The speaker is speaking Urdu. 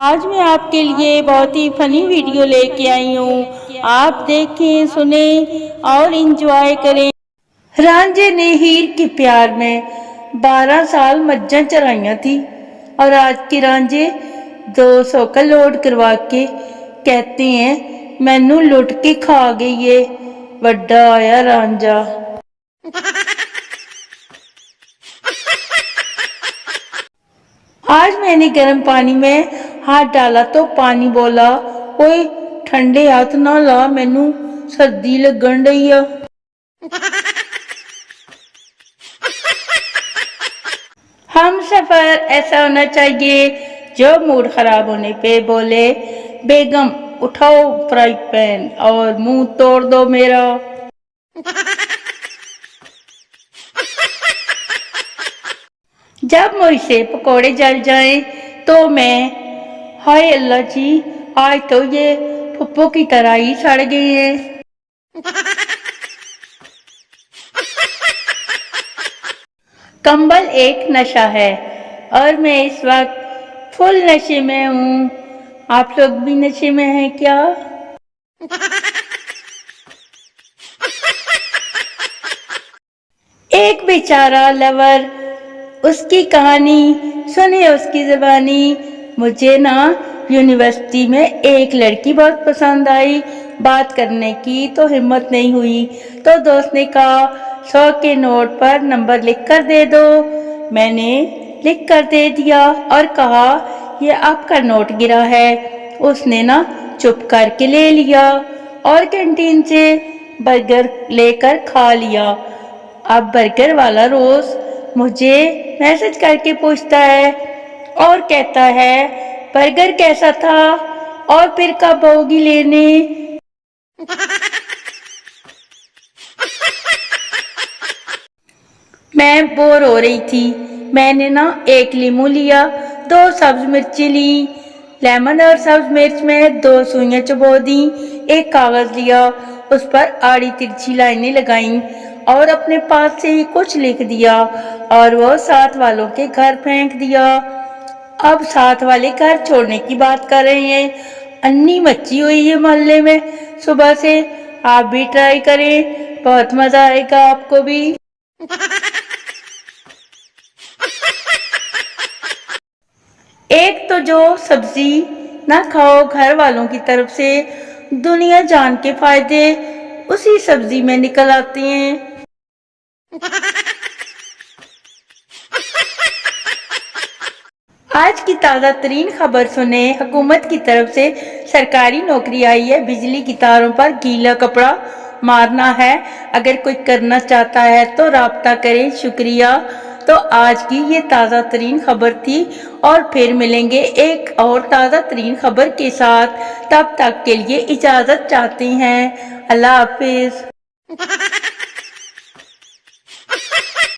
آج میں آپ کے لیے بہت ہی فنی ویڈیو لے کے آئی ہوں. آپ دیکھیں، سنیں اور انجوائے کریں. رانجھے نے ہیر کے پیار میں 12 سال مجھاں چرائیاں تھی اور آج کے رانجھے 200 کا لوڈ کروا کے کہتے ہیں مینوں لٹ کے کھا گئی ہے. وڈا آیا رانجھا. آج میں نے گرم پانی میں ہاتھ ڈالا تو پانی بولا، اوئے ٹھنڈے ہاتھ نہ لا، مینوں سردی لگن رہی ہے. ہم سفر ایسا ہونا چاہیے جو موڈ خراب ہونے پہ بولے، بیگم اٹھاؤ فرائی پین اور منہ توڑ دو میرا. جب مجھ سے پکوڑے جل جائیں تو میں، ہائے اللہ جی، آج تو یہ پھپھو کی طرح ہی سڑ گئے ہیں. کمبل ایک نشہ ہے اور میں اس وقت فل نشے میں ہوں. آپ لوگ بھی نشے میں ہیں کیا؟ ایک بیچارہ لور، اس کی کہانی سنے اس کی زبانی. مجھے نا یونیورسٹی میں ایک لڑکی بہت پسند آئی. بات کرنے کی تو ہمت نہیں ہوئی تو دوست نے کہا 100 کے نوٹ پر نمبر لکھ کر دے دو. میں نے لکھ کر دے دیا اور کہا یہ آپ کا نوٹ گرا ہے. اس نے نا چپ کر کے لے لیا اور کینٹین سے برگر لے کر کھا لیا. اب برگر والا روز مجھے میسج کر کے پوچھتا ہے اور کہتا ہے برگر کیسا تھا اور پھر کب ہوگی لینے. میں بور ہو رہی تھی. میں نے نا ایک لیمو لیا، 2 سبز مرچیں لیں. لیمن اور سبز مرچ میں 2 سوئیاں چبو دیں. ایک کاغذ لیا، اس پر آڑی ترچھی لائنیں لگائیں اور اپنے پاس سے ہی کچھ لکھ دیا اور وہ ساتھ والوں کے گھر پھینک دیا. اب ساتھ والے گھر چھوڑنے کی بات کر رہے ہیں. انی مچی ہوئی ہے محلے میں صبح سے. آپ بھی ٹرائی کریں، بہت مزہ آئے گا آپ کو بھی. ایک تو جو سبزی نہ کھاؤ گھر والوں کی طرف سے دنیا جان کے فائدے اسی سبزی میں نکل آتے ہیں. آج کی تازہ ترین خبر سنیں. حکومت کی طرف سے سرکاری نوکری آئی ہے. بجلی کی تاروں پر گیلا کپڑا مارنا ہے. اگر کوئی کرنا چاہتا ہے تو رابطہ کریں. شکریہ. تو آج کی یہ تازہ ترین خبر تھی اور پھر ملیں گے ایک اور تازہ ترین خبر کے ساتھ. تب تک کے لیے اجازت چاہتے ہیں. اللہ حافظ.